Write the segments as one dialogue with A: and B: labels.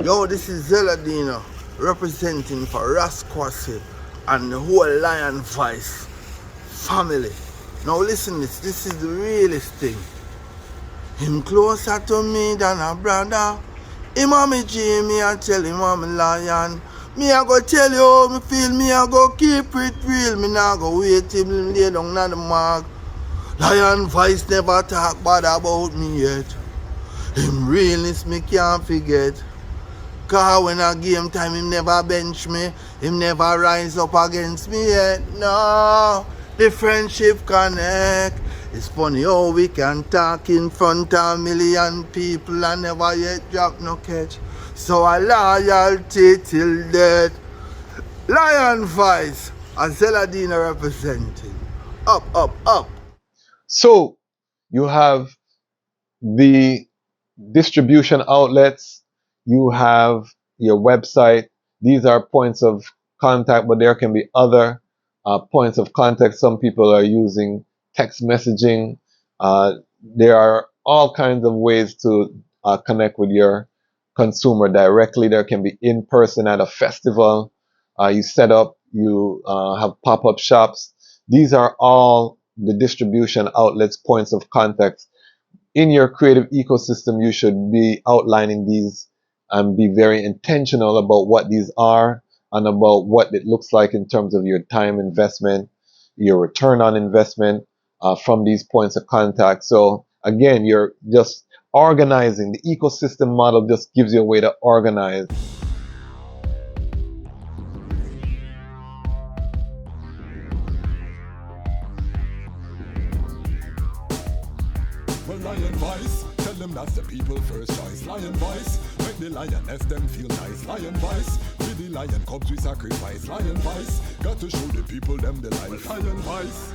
A: Yo, this is Zeladina representing for Ras Kwasi and the whole Lion Vice family. Now listen this is the realest thing. Him closer to me than a brother. Him a me G, me a tell him I'm a lion. Me a go tell you how me feel, me a go keep it real. Me nah go wait till him lay down on the mark. Lion Vice never talk bad about me yet. Him realness me can't forget. Cause when a game time him never bench me, him never rise up against me yet. No, the friendship connect. It's funny how we can talk in front of a million people and never yet drop no catch. So a loyalty till death. Lion Vice, and Zeladina representing. Up, up, up.
B: So you have the distribution outlets, you have your website. These are points of contact, but there can be other points of contact. Some people are using text messaging. There are all kinds of ways to connect with your consumer directly. There can be in person at a festival. You set up, you have pop-up shops. These are all the distribution outlets, points of contact. In your creative ecosystem, you should be outlining these and be very intentional about what these are and about what it looks like in terms of your time investment, your return on investment from these points of contact. So again, you're just organizing. The ecosystem model just gives you a way to organize.
C: Well, Lion Vice, tell them that's the people first choice. Lion Vice, make the lioness them feel nice. Lion Vice, with the lion cubs we sacrifice. Lion Vice, got to show the people them the life. Lion Vice.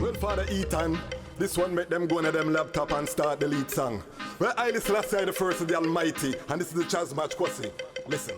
C: Well, Father Ethan, this one make them go on them laptop and start the lead song. Well, I listen last night the first of the Almighty, and this is the Dejazmatch Kwasi. Listen.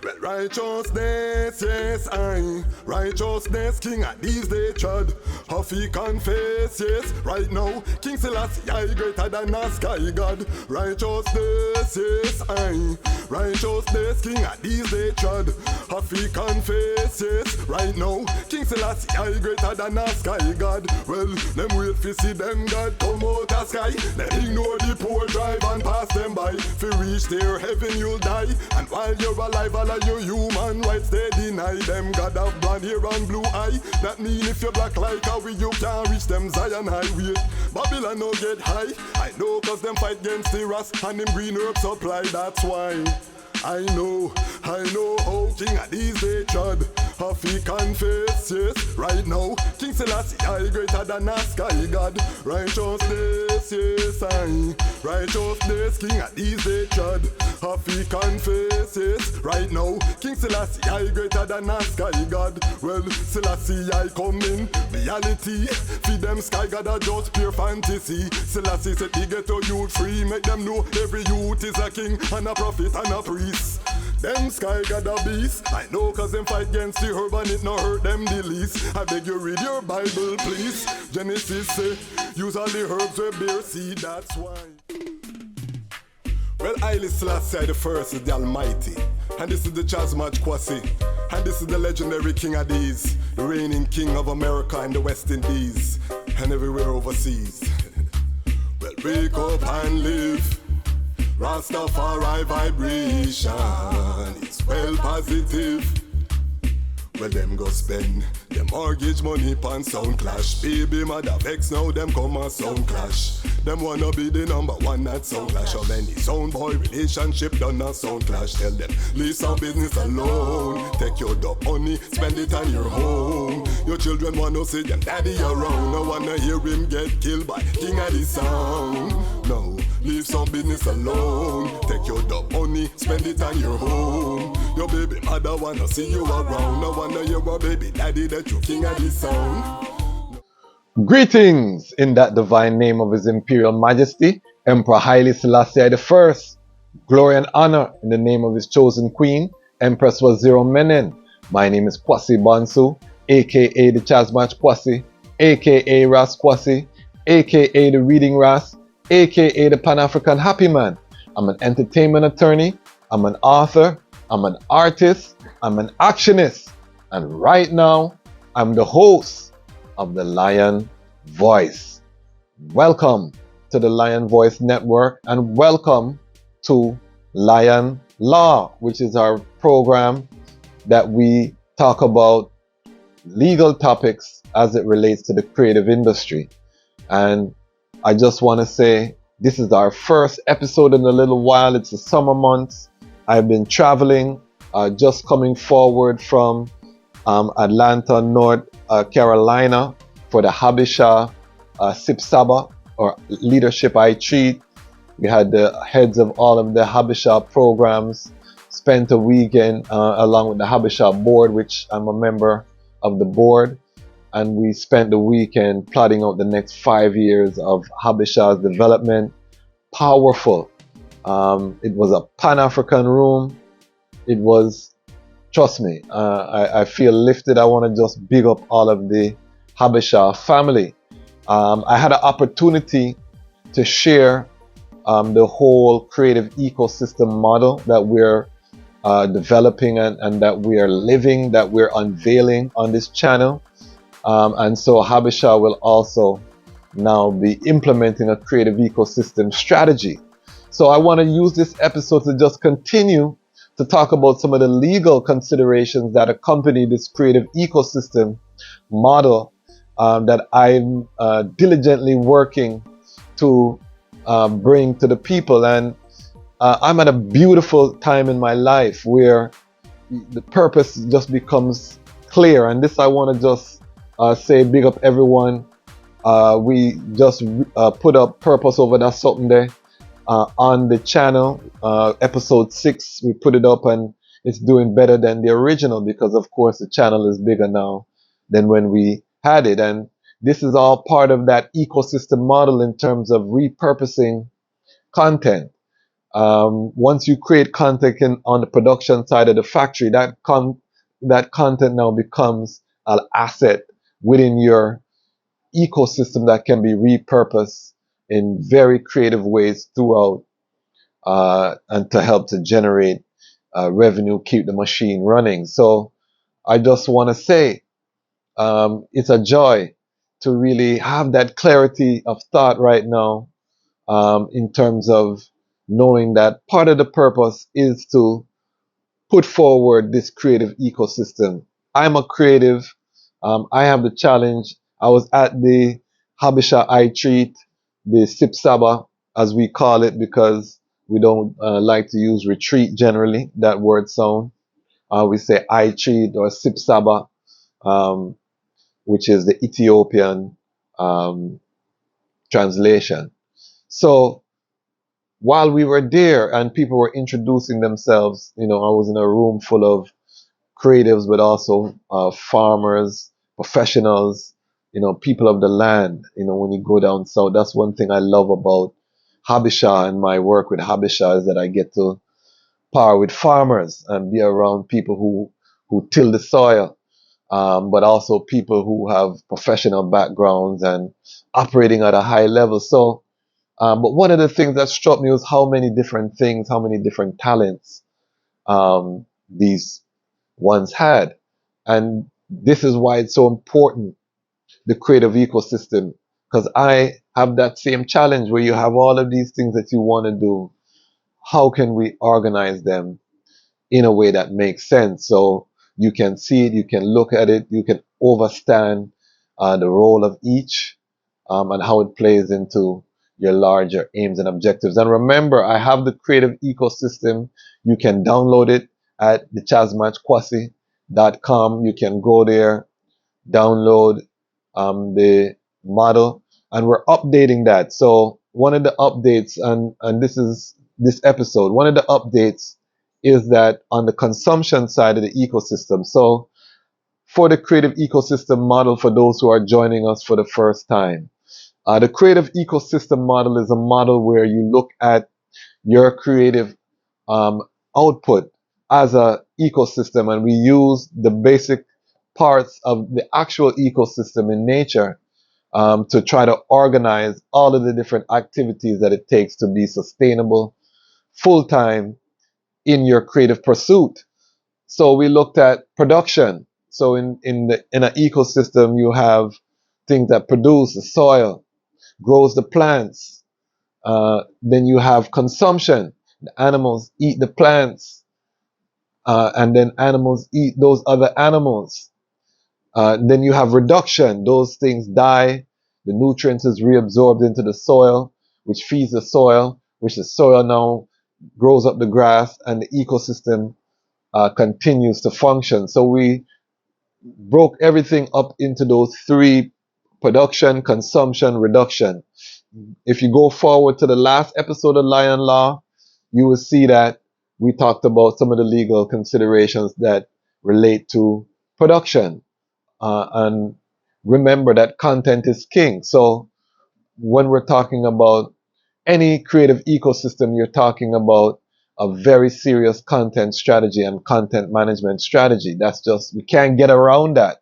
C: Well, righteousness, yes, I. Righteousness, king at these days, chud. How he confess, yes, right now. King Selassie, I greater than a sky god. Righteousness, yes, I. Righteousness, king at these days, chud. How he confess, yes, right now. King Selassie, I greater than a sky god. Well, them wait for see them God come out the sky. Them ignore the poor drive and pass them by. If you reach their heaven, you'll die. And while you're alive, all of your human rights, they deny them. God have blonde hair and blue eye. That mean if you're black like how we, you can't reach them Zion highway. Babylon no get high. I know cause them fight against the Ras and them green herb supply, that's why. I know how king of these days chud. How he confess, yes, right now. King Selassie, I greater than a sky god. Righteousness, yes, I. Righteousness, king of these days chud. How he confess, yes, right now. King Selassie, I greater than a sky god. Well, Selassie, I come in reality. Feed them sky god are just pure fantasy. Selassie said he get a youth free. Make them know every youth is a king and a prophet and a priest. Them sky god a beast. I know cause them fight against the herb and it no hurt them the least. I beg you read your Bible please. Genesis say use all the herbs we bear seed, that's why. Well, Haile Selassie the first is the Almighty. And this is the Dejazmatch Kwasi. And this is the legendary king of these, the reigning king of America and the West Indies and everywhere overseas. Well, wake up and live. Rastafari vibration, it's well positive. Well, them go spend them mortgage money pon sound clash. Baby mother vex now, them come on sound clash. Them wanna be the number one at sound clash. Of any sound boy relationship done a sound clash. Tell them leave some business alone. Take your dog money, spend it on your home. Your children wanna see them daddy around. No wanna hear him get killed by king of the sound. No, leave some business alone. Take your dog money, spend it on your home. Your baby mother wanna see you around. No wonder you're a baby daddy that you king of the sound.
B: Greetings in that divine name of His Imperial Majesty, Emperor Haile Selassie I. Glory and honor in the name of his chosen queen, Empress Waziri Menen. My name is Kwasi Bansu, aka the Dejazmatch Kwasi, aka Ras Kwasi, aka the Reading Ras, aka the Pan African Happy Man. I'm an entertainment attorney, I'm an author, I'm an artist, I'm an actionist, and right now I'm the host of the Lion Voice. Welcome to the Lion Voice Network and welcome to Lion Law, which is our program that we talk about legal topics as it relates to the creative industry. And I just want to say this is our first episode in a little while. It's the summer months. I've been traveling, just coming forward from Atlanta, North Carolina for the Habisha Sip Saba or Leadership I Treat. We had the heads of all of the Habisha programs, spent a weekend along with the Habisha board, which I'm a member of the board. And we spent the weekend plotting out the next 5 years of Habisha's development. Powerful. It was a Pan-African room. It was, trust me, I feel lifted. I want to just big up all of the Habisha family. I had an opportunity to share the whole creative ecosystem model that we're developing and that we are living, that we're unveiling on this channel. And so Habisha will also now be implementing a creative ecosystem strategy. So I want to use this episode to just continue to talk about some of the legal considerations that accompany this creative ecosystem model that I'm diligently working to bring to the people. And I'm at a beautiful time in my life where the purpose just becomes clear. And this I want to just say big up everyone. We just put up Purpose Over That Something there on the channel. Episode 6, we put it up and it's doing better than the original because of course the channel is bigger now than when we had it. And this is all part of that ecosystem model in terms of repurposing content. Once you create content on the production side of the factory, that content now becomes an asset within your ecosystem that can be repurposed in very creative ways throughout and to help to generate revenue, keep the machine running. So I just want to say it's a joy to really have that clarity of thought right now in terms of knowing that part of the purpose is to put forward this creative ecosystem. I'm a creative. I have the challenge. I was at the Habisha I Treat, the Sip Saba, as we call it, because we don't like to use retreat generally, that word sound. We say I Treat or Sip Saba, um, which is the Ethiopian um, translation. So while we were there and people were introducing themselves, I was in a room full of creatives, but also farmers, professionals, people of the land. When you go down south, that's one thing I love about Habisha and my work with Habisha is that I get to par with farmers and be around people who till the soil, but also people who have professional backgrounds and operating at a high level. So, but one of the things that struck me was how many different things, how many different talents these once had. And this is why it's so important, the creative ecosystem, because I have that same challenge where you have all of these things that you want to do. How can we organize them in a way that makes sense? So you can see it, you can look at it, you can understand the role of each and how it plays into your larger aims and objectives. And remember, I have the creative ecosystem. You can download it at dejazmatchkwasi.com. You can go there, download the model, and we're updating that. So one of the updates, and this is this episode, one of the updates is that on the consumption side of the ecosystem. So for the creative ecosystem model, for those who are joining us for the first time, the creative ecosystem model is a model where you look at your creative output as a ecosystem, and we use the basic parts of the actual ecosystem in nature to try to organize all of the different activities that it takes to be sustainable full time in your creative pursuit. So we looked at production. So in an ecosystem, you have things that produce the soil, grows the plants. Then you have consumption. The animals eat the plants, and then animals eat those other animals. Then you have reduction. Those things die. The nutrients is reabsorbed into the soil, which feeds the soil, which the soil now grows up the grass, and the ecosystem continues to function. So we broke everything up into those three: production, consumption, reduction. If you go forward to the last episode of Lion Law, you will see that we talked about some of the legal considerations that relate to production. And remember that content is king. So when we're talking about any creative ecosystem, you're talking about a very serious content strategy and content management strategy. That's just, we can't get around that.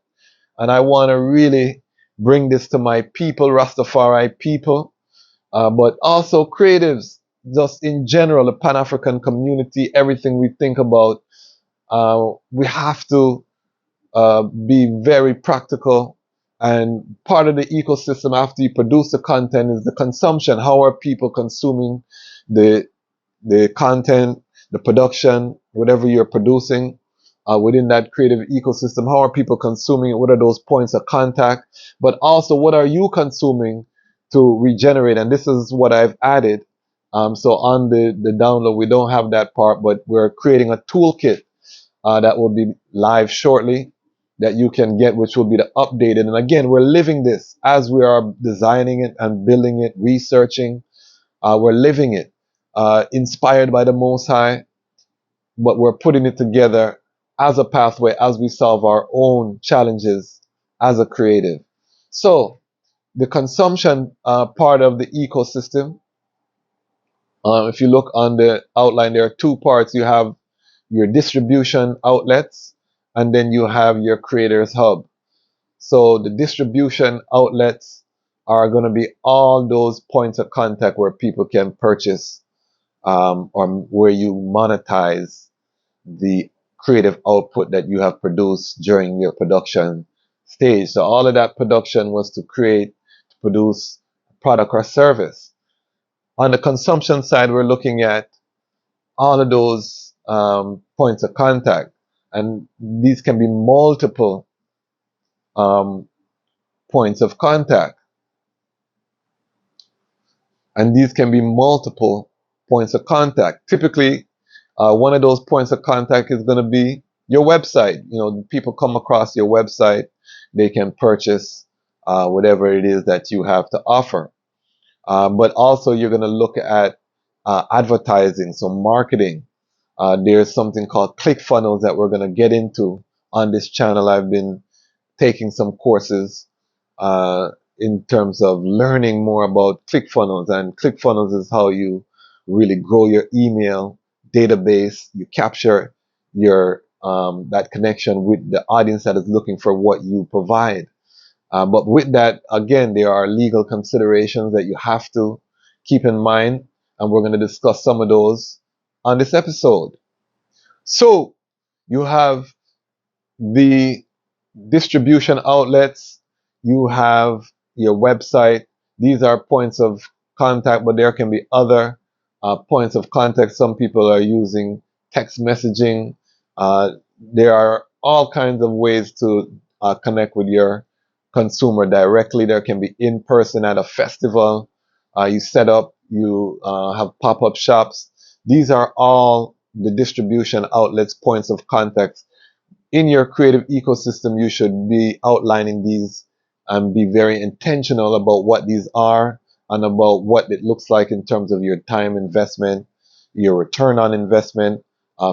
B: And I want to really bring this to my people, Rastafari people, but also creatives, just in general, the Pan African community, everything we think about. We have to be very practical. And part of the ecosystem after you produce the content is the consumption. How are people consuming the content, the production, whatever you're producing within that creative ecosystem? How are people consuming it? What are those points of contact? But also, what are you consuming to regenerate? And this is what I've added. So on the download, we don't have that part, but we're creating a toolkit that will be live shortly that you can get, which will be the updated. And again, we're living this as we are designing it and building it, researching. We're living it, inspired by the Most High, but we're putting it together as a pathway as we solve our own challenges as a creative. So the consumption part of the ecosystem, if you look on the outline, there are two parts. You have your distribution outlets, and then you have your creators hub. So the distribution outlets are going to be all those points of contact where people can purchase, or where you monetize the creative output that you have produced during your production stage. So all of that production was to create, to produce a product or service. On the consumption side, we're looking at all of those points of contact, and these can be multiple um, points of contact, and these can be multiple points of contact. Typically, one of those points of contact is going to be your website. You know, people come across your website, they can purchase whatever it is that you have to offer. But also, you're going to look at advertising, so marketing. There's something called ClickFunnels that we're going to get into on this channel. I've been taking some courses in terms of learning more about ClickFunnels, and ClickFunnels is how you really grow your email database. You capture your that connection with the audience that is looking for what you provide. But with that, again, there are legal considerations that you have to keep in mind, and we're going to discuss some of those on this episode. So you have the distribution outlets, you have your website. These are points of contact, but there can be other points of contact. Some people are using text messaging. There are all kinds of ways to connect with your consumer directly. There can be in person at a festival. You set up, you have pop up shops. These are all the distribution outlets, points of contact in your creative ecosystem. You should be outlining these and be very intentional about what these are and about what it looks like in terms of your time investment, your return on investment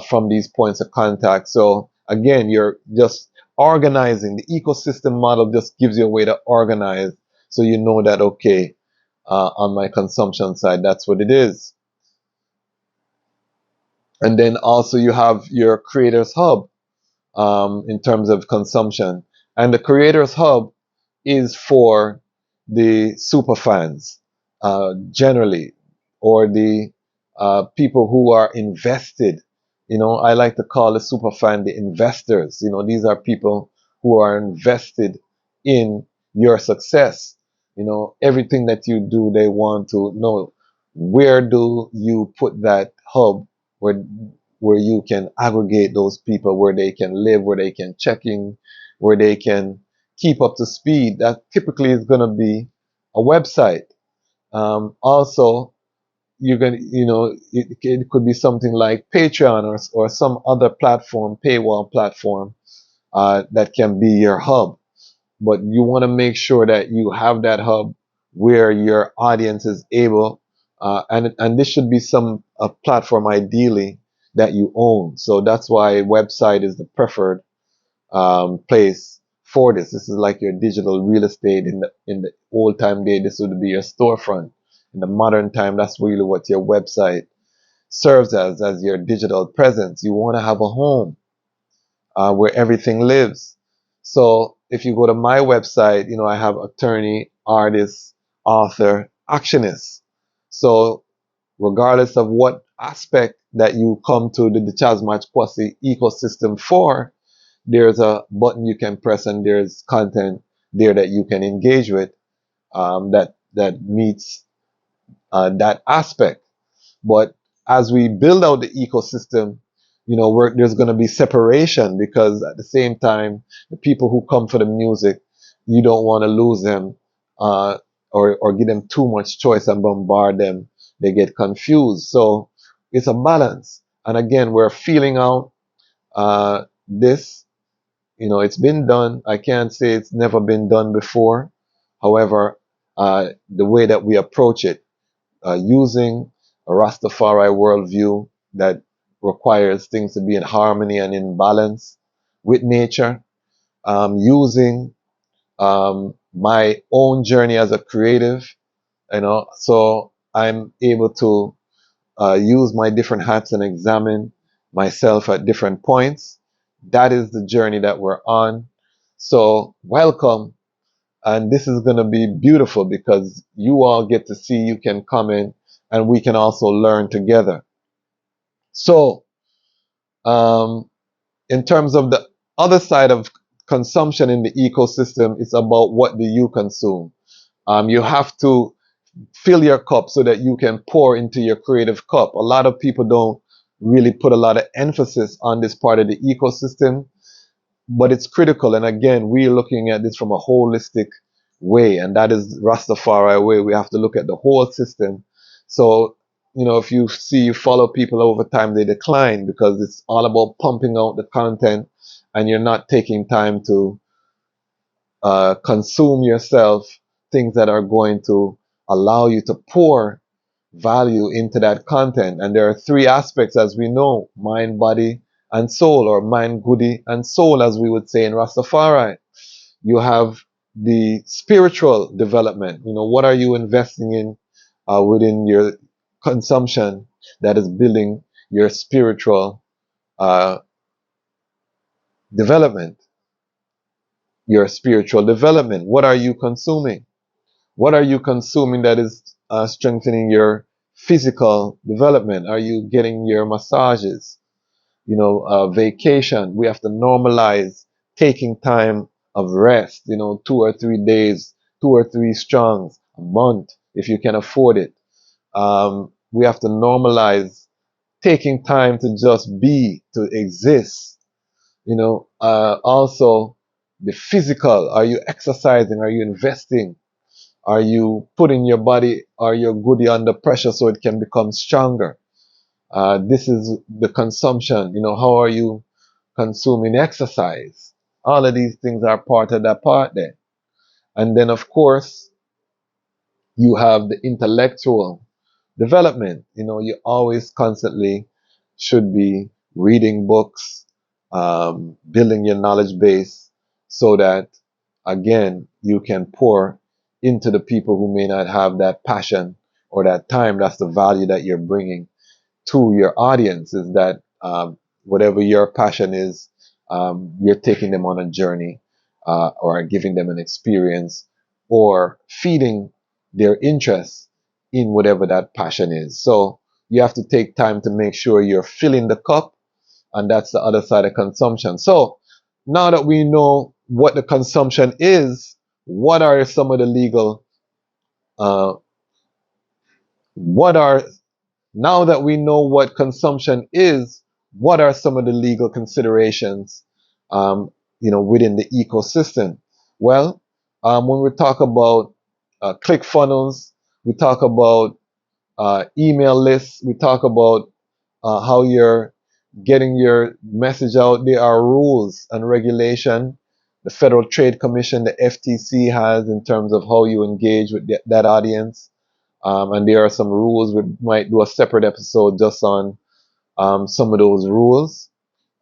B: from these points of contact. So again, you're just organizing. The ecosystem model just gives you a way to organize, so you know that, okay, on my consumption side, that's what it is. And then also you have your creators hub in terms of consumption. And the Creators Hub is for the super fans generally, or the people who are invested. I like to call the super fan the investors. These are people who are invested in your success. Everything that you do, they want to know, where do you put that hub where you can aggregate those people, where they can live, where they can check in, where they can keep up to speed. That typically is going to be a website. Also, you're going to, it could be something like Patreon, or some other platform, paywall platform, that can be your hub. But you want to make sure that you have that hub where your audience is able, and this should be a platform ideally that you own. So that's why website is the preferred place for this. This is like your digital real estate. In the old time day, this would be your storefront. In the modern time, that's really what your website serves as your digital presence. You want to have a home where everything lives. So if you go to my website, I have attorney, artist, author, actionist. So regardless of what aspect that you come to the Dejazmatch Kwasi ecosystem for, there's a button you can press, and there's content there that you can engage with, that meets that aspect. But as we build out the ecosystem, there's going to be separation, because at the same time, the people who come for the music, you don't want to lose them, or give them too much choice and bombard them. They get confused. So it's a balance. And again, we're feeling out this. It's been done. I can't say it's never been done before. However, the way that we approach it, using a Rastafari worldview that requires things to be in harmony and in balance with nature, using my own journey as a creative, so I'm able to use my different hats and examine myself at different points. That is the journey that we're on. So welcome. And this is going to be beautiful, because you all get to see, you can come in, and we can also learn together. So, in terms of the other side of consumption in the ecosystem, it's about what do you consume. You have to fill your cup so that you can pour into your creative cup. A lot of people don't really put a lot of emphasis on this part of the ecosystem, but it's critical. And again, we're looking at this from a holistic way, and that is Rastafari way. We have to look at the whole system. So, if you follow people over time, they decline, because it's all about pumping out the content, and you're not taking time to consume yourself things that are going to allow you to pour value into that content. And there are three aspects, as we know: mind, body, and soul, or mind, goody, and soul, as we would say in Rastafari. You have the spiritual development. What are you investing in within your consumption that is building your spiritual uh, development? Your spiritual development. What are you consuming? What are you consuming that is strengthening your physical development? Are you getting your massages? Vacation. We have to normalize taking time of rest, 2 or 3 days, 2 or 3 strongs, a month, if you can afford it. We have to normalize taking time to just be, to exist. Also the physical. Are you exercising? Are you investing? Are you putting your body or your goodie under pressure so it can become stronger? This is the consumption. How are you consuming exercise? All of these things are part of that part there. And then, of course, you have the intellectual development. You always constantly should be reading books, building your knowledge base, so that, again, you can pour into the people who may not have that passion or that time. That's the value that you're bringing to your audience, is that whatever your passion is, you're taking them on a journey, or giving them an experience, or feeding their interest in whatever that passion is. So you have to take time to make sure you're filling the cup, and that's the other side of consumption. So now that we know what the consumption is, what are some of the legal, uh, what are, now that we know what consumption is, what are some of the legal considerations, within the ecosystem? Well, when we talk about click funnels, we talk about email lists, we talk about how you're getting your message out. There are rules and regulation the Federal Trade Commission, the FTC, has in terms of how you engage with that audience. And there are some rules. We might do a separate episode just on some of those rules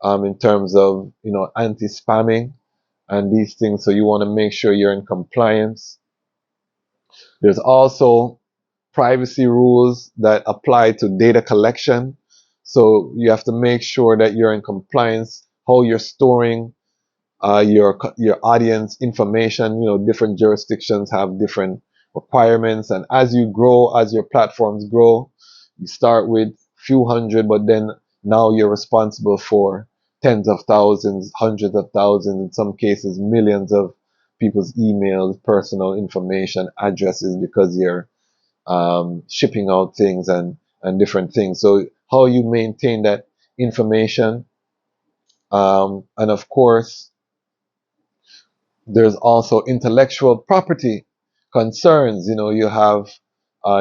B: in terms of anti-spamming and these things. So you want to make sure you're in compliance. There's also privacy rules that apply to data collection. So you have to make sure that you're in compliance, how you're storing your audience information. Different jurisdictions have different requirements, and as you grow, as your platforms grow, you start with few hundred, but then now you're responsible for tens of thousands, hundreds of thousands, in some cases millions of people's emails, personal information, addresses, because you're shipping out things and different things. So how you maintain that information, and of course, there's also intellectual property concerns. You have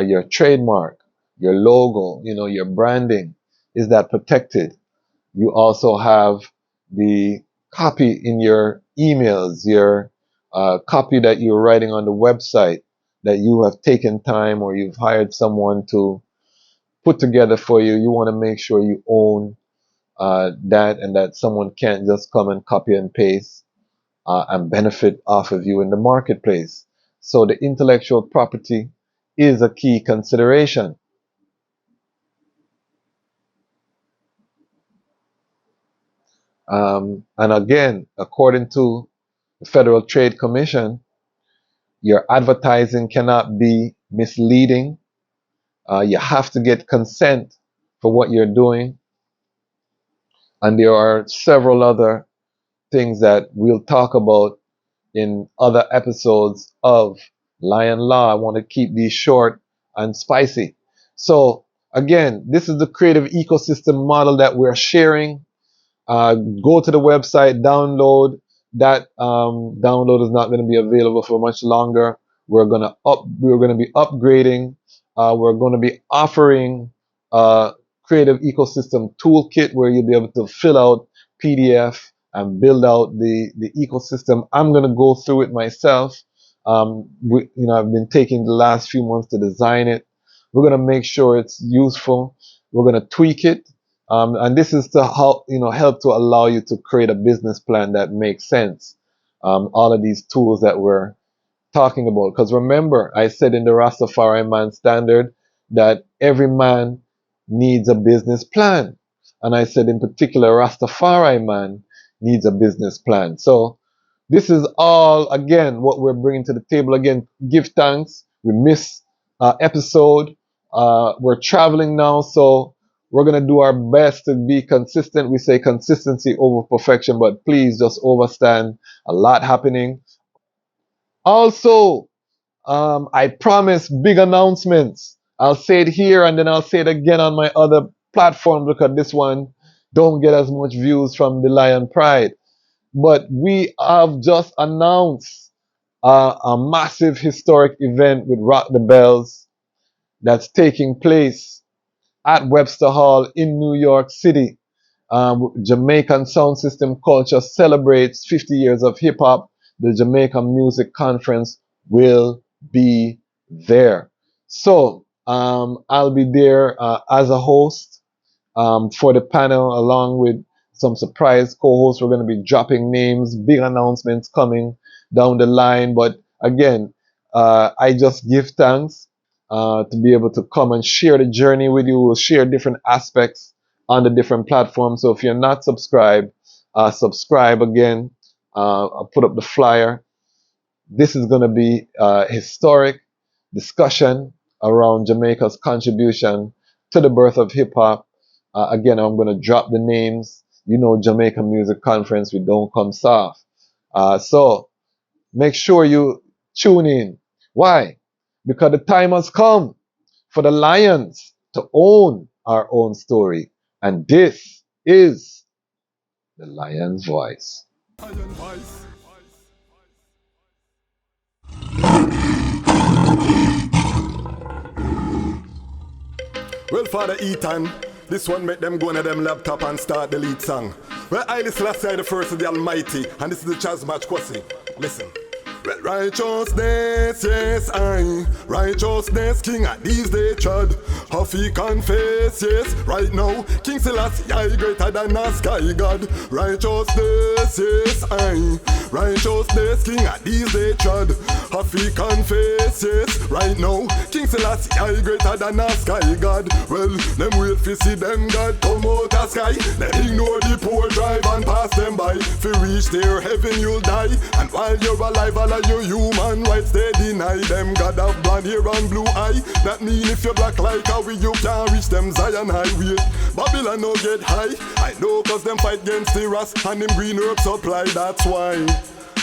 B: your trademark, your logo, your branding. Is that protected? You also have the copy in your emails, your copy that you're writing on the website that you have taken time or you've hired someone to put together for you. You want to make sure you own that, and that someone can't just come and copy and paste and benefit off of you in the marketplace. So the intellectual property is a key consideration. And again, according to the Federal Trade Commission, your advertising cannot be misleading. You have to get consent for what you're doing. And there are several other things that we'll talk about in other episodes of Lion Law. I want to keep these short and spicy. So again, this is the creative ecosystem model that we're sharing. Go to the website, download. That download is not going to be available for much longer. We're gonna be upgrading. We're going to be offering a creative ecosystem toolkit where you'll be able to fill out PDF and build out the ecosystem. I'm going to go through it myself. I've been taking the last few months to design it. We're going to make sure it's useful. We're going to tweak it. And this is to help to allow you to create a business plan that makes sense. All of these tools that we're talking about. Because remember, I said in the Rastafari Man Standard that every man needs a business plan. And I said in particular, Rastafari man needs a business plan. So this is all, again, what we're bringing to the table. Again, give thanks. We missed episode. We're traveling now, so we're going to do our best to be consistent. We say consistency over perfection, but please just overstand a lot happening. Also, I promise big announcements. I'll say it here and then I'll say it again on my other platform, because this one don't get as much views from the Lion Pride. But we have just announced a massive historic event with Rock the Bells that's taking place at Webster Hall in New York City. Jamaican Sound System Culture celebrates 50 years of hip hop. The Jamaican Music Conference will be there. So I'll be there as a host for the panel, along with some surprise co-hosts. We're going to be dropping names, big announcements coming down the line. But again, I just give thanks to be able to come and share the journey with you. We'll share different aspects on the different platforms. So if you're not subscribed, subscribe again. I'll put up the flyer. This is going to be a historic discussion around Jamaica's contribution to the birth of hip hop. Again, I'm going to drop the names. You know, Jamaica Music Conference, we don't come soft. So make sure you tune in. Why? Because the time has come for the Lions to own our own story. And this is the Lion's Voice.
C: Well, Father Ethan, this one make them go on them laptop and start the lead song. Well, I this last the first of the Almighty, and this is the Dejazmatch Kwasi. Listen. Well, righteousness, yes, righteousness, King at these days, chud. Huffy confess, yes, right now, King Selassie, I greater than a sky god. Righteousness, yes, righteousness, King at these days, chud. Huffy confess, yes, right now, King Selassie, I greater than a sky god. Well, them wait for see them God come out the sky. Them ignore the poor drive and pass them by. If you reach their heaven, you'll die. And while you're alive, all of your human rights, they deny them. God have blonde hair and blue eye. That mean if you're black like how we, you can't reach them Zion high. Wait, Babylon no get high. I know cause them fight against the Ras and them green herb supply, that's why.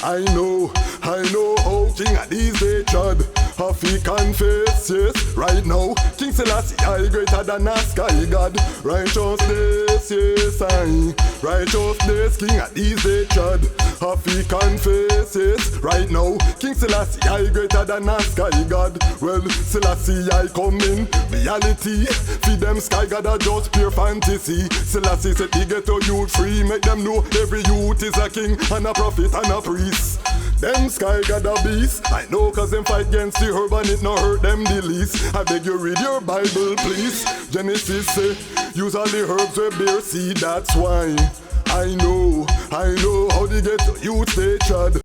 C: I know how King of these days chud. Huffy confess, yes, right now, King Selassie, I greater than a sky god. Righteousness, yes, righteousness, King of these days chud. Huffy confess, yes, right now, King Selassie, I greater than a sky god. Well, Selassie, I come in reality. Feed them sky god are just pure fantasy. Selassie said he get a youth free. Make them know every youth is a king and a prophet and a priest. Them sky god a beast. I know cause them fight against the herb and it no hurt them the least. I beg you read your Bible please. Genesis say use all the herbs we bear seed, that's why. I know how they get youth stay chud.